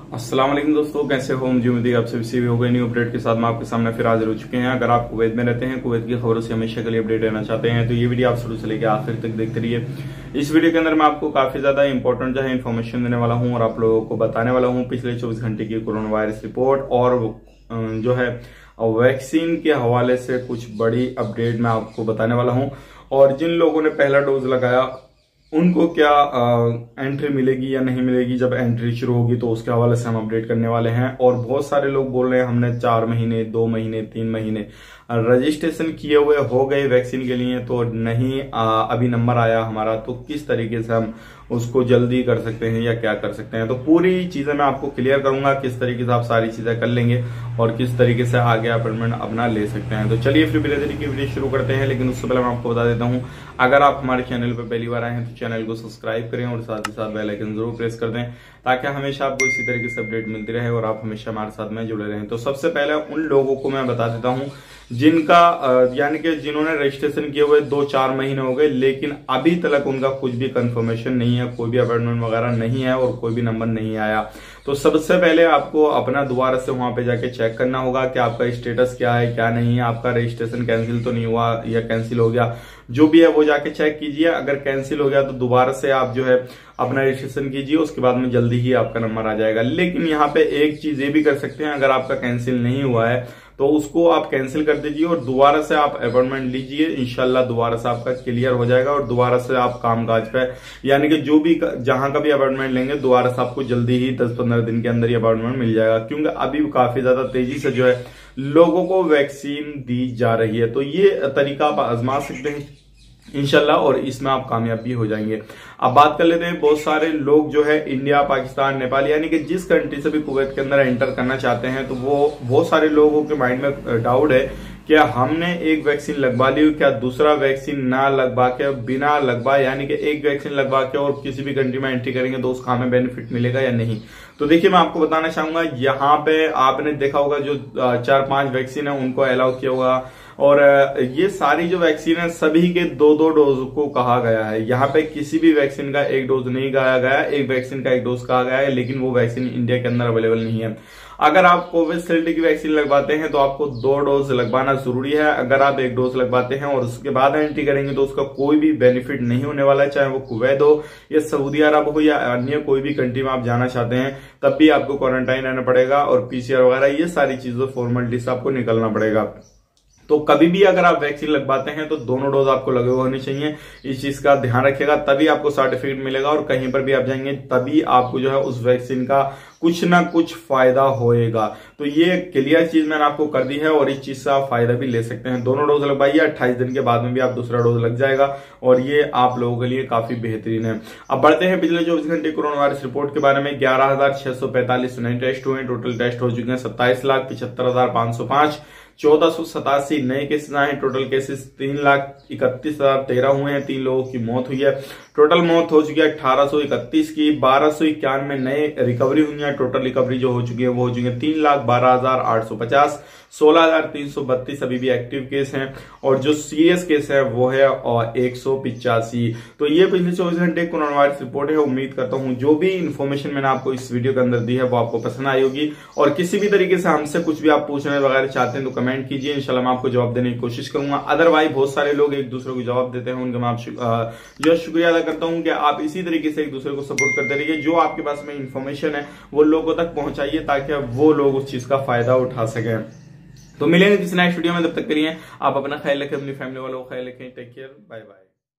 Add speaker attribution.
Speaker 1: अस्सलाम वालेकुम दोस्तों, कैसे हो? मुझे उम्मीद है आप सभी से भी हो गए। न्यू अपडेट के साथ मैं आपके सामने फिर हाजिर हो चुके हैं। अगर आप कुवैत में रहते हैं, कुवैत की खबरों से हमेशा के लिए अपडेट रहना चाहते हैं तो ये वीडियो आप शुरू से लेकर आखिर तक देखते रहिए। इस वीडियो के अंदर मैं आपको काफी ज्यादा इंपॉर्टेंट जो है इन्फॉर्मेशन देने वाला हूँ और आप लोगों को बताने वाला हूँ पिछले 24 घंटे की कोरोना वायरस रिपोर्ट और जो है वैक्सीन के हवाले से कुछ बड़ी अपडेट मैं आपको बताने वाला हूँ। और जिन लोगों ने पहला डोज लगाया उनको क्या एंट्री मिलेगी या नहीं मिलेगी, जब एंट्री शुरू होगी तो उसके हवाले से हम अपडेट करने वाले हैं। और बहुत सारे लोग बोल रहे हैं हमने 4 महीने 2 महीने 3 महीने रजिस्ट्रेशन किए हुए हो गए वैक्सीन के लिए तो नहीं अभी नंबर आया हमारा, तो किस तरीके से हम उसको जल्दी कर सकते हैं या क्या कर सकते हैं। तो पूरी चीजें मैं आपको क्लियर करूंगा किस तरीके से आप सारी चीजें कर लेंगे और किस तरीके से आगे अपॉइंटमेंट अपना ले सकते हैं। तो चलिए फिर धीरे धीरे की वीडियो शुरू करते हैं। लेकिन उससे पहले मैं आपको बता देता हूं, अगर आप हमारे चैनल पर पहली बार आए हैं तो चैनल को सब्सक्राइब करें और साथ ही साथ बेल आइकन जरूर प्रेस कर दें ताकि हमेशा आपको इसी तरीके से अपडेट मिलती रहे और आप हमेशा हमारे साथ में जुड़े रहें। तो सबसे पहले उन लोगों को मैं बता देता हूं जिनका यानी कि जिन्होंने रजिस्ट्रेशन किए हुए 2-4 महीने हो गए लेकिन अभी तक उनका कुछ भी कंफर्मेशन नहीं है, कोई भी अपॉइंटमेंट वगैरह नहीं है और कोई भी नंबर नहीं आया। तो सबसे पहले आपको अपना दोबारा से वहां पे जाके चेक करना होगा कि आपका स्टेटस क्या है क्या नहीं है, आपका रजिस्ट्रेशन कैंसिल तो नहीं हुआ या कैंसिल हो गया, जो भी है वो जाके चेक कीजिए। अगर कैंसिल हो गया तो दोबारा से आप जो है अपना रजिस्ट्रेशन कीजिए, उसके बाद में जल्दी ही आपका नंबर आ जाएगा। लेकिन यहाँ पे एक चीज ये भी कर सकते हैं, अगर आपका कैंसिल नहीं हुआ है तो उसको आप कैंसिल कर दीजिए और दोबारा से आप अपॉइंटमेंट लीजिए। इंशाल्लाह दोबारा से आपका क्लियर हो जाएगा और दोबारा से आप कामकाज पे यानी कि जो भी जहां का भी अपॉइंटमेंट लेंगे दोबारा से आपको जल्दी ही 10-15 दिन के अंदर ही अपॉइंटमेंट मिल जाएगा, क्योंकि अभी काफी ज्यादा तेजी से जो है लोगों को वैक्सीन दी जा रही है। तो ये तरीका आप आजमा सकते हैं इंशाल्लाह और इसमें आप कामयाब भी हो जाएंगे। अब बात कर लेते हैं, बहुत सारे लोग जो है इंडिया, पाकिस्तान, नेपाल यानी कि जिस कंट्री से भी कुवैत के अंदर एंटर करना चाहते हैं तो वो बहुत सारे लोगों के माइंड में डाउट है क्या हमने एक वैक्सीन लगवा ली, क्या दूसरा वैक्सीन ना लगवा के बिना लगवा यानी कि एक वैक्सीन लगवा के और किसी भी कंट्री में एंट्री करेंगे तो उसका हमें बेनिफिट मिलेगा या नहीं। तो देखिए मैं आपको बताना चाहूंगा, यहाँ पे आपने देखा होगा जो 4-5 वैक्सीन है उनको अलाउ किया होगा और ये सारी जो वैक्सीन है सभी के 2-2 डोज को कहा गया है। यहाँ पे किसी भी वैक्सीन का एक डोज नहीं कहा गया, एक वैक्सीन का एक डोज कहा गया है, लेकिन वो वैक्सीन इंडिया के अंदर अवेलेबल नहीं है। अगर आप कोविशील्ड की वैक्सीन लगवाते हैं तो आपको 2 डोज लगवाना जरूरी है। अगर आप 1 डोज लगवाते हैं और उसके बाद एंट्री करेंगे तो उसका कोई भी बेनिफिट नहीं होने वाला है, चाहे वो कुवैत हो या सऊदी अरब हो या अन्य कोई भी कंट्री में आप जाना चाहते हैं तब भी आपको क्वारंटाइन रहना पड़ेगा और पीसीआर वगैरह ये सारी चीजों फॉर्मेलिटी से आपको निकलना पड़ेगा। तो कभी भी अगर आप वैक्सीन लगवाते हैं तो दोनों डोज आपको लगे हुए होने चाहिए, इस चीज का ध्यान रखिएगा, तभी आपको सर्टिफिकेट मिलेगा और कहीं पर भी आप जाएंगे तभी आपको जो है उस वैक्सीन का कुछ ना कुछ फायदा होएगा। तो ये क्लियर चीज मैंने आपको कर दी है और इस चीज से आप फायदा भी ले सकते हैं। दोनों डोज लगवाइए, 28 दिन के बाद में भी आप दूसरा डोज लग जाएगा और ये आप लोगों के लिए काफी बेहतरीन है। अब बढ़ते हैं पिछले 24 घंटे कोरोना वायरस रिपोर्ट के बारे में। 11,645 नए टेस्ट हुए, टोटल टेस्ट हो चुके हैं 27,75,505। 1487 नए केसेस आए हैं, टोटल केसेस 3,31,013 हुए हैं, 3 लोगों की मौत हुई है। टोटल मौत हो चुकी है 1831 की। 1291 नए रिकवरी हुई है, टोटल रिकवरी जो हो चुकी है वो हो चुकी है 3,12,850। 16,332 अभी भी एक्टिव केस हैं और जो सीरियस केस है वो है 185। तो ये पिछले 24 घंटे कोरोना वायरस रिपोर्ट है। उम्मीद करता हूं जो भी इन्फॉर्मेशन मैंने आपको इस वीडियो के अंदर दी है वो आपको पसंद आई होगी और किसी भी तरीके से हमसे कुछ भी आप पूछने वगैरह चाहते हैं तो कमेंट कीजिए, इंशाल्लाह मैं आपको जवाब देने की कोशिश करूंगा। अदरवाइज बहुत सारे लोग एक दूसरे को जवाब देते हैं, उनका मैं आप जो शुक्रिया अदा करता हूं कि आप इसी तरीके से एक दूसरे को सपोर्ट करते रहिए। जो आपके पास में इन्फॉर्मेशन है वो लोगों तक पहुंचाइए ताकि वो लोग उस चीज का फायदा उठा सकें। तो मिलेंगे किसी नेक्स्ट वीडियो में, तब तक करिए आप अपना ख्याल रखें, अपनी फैमिली वालों को ख्याल रखें। Take care, bye bye.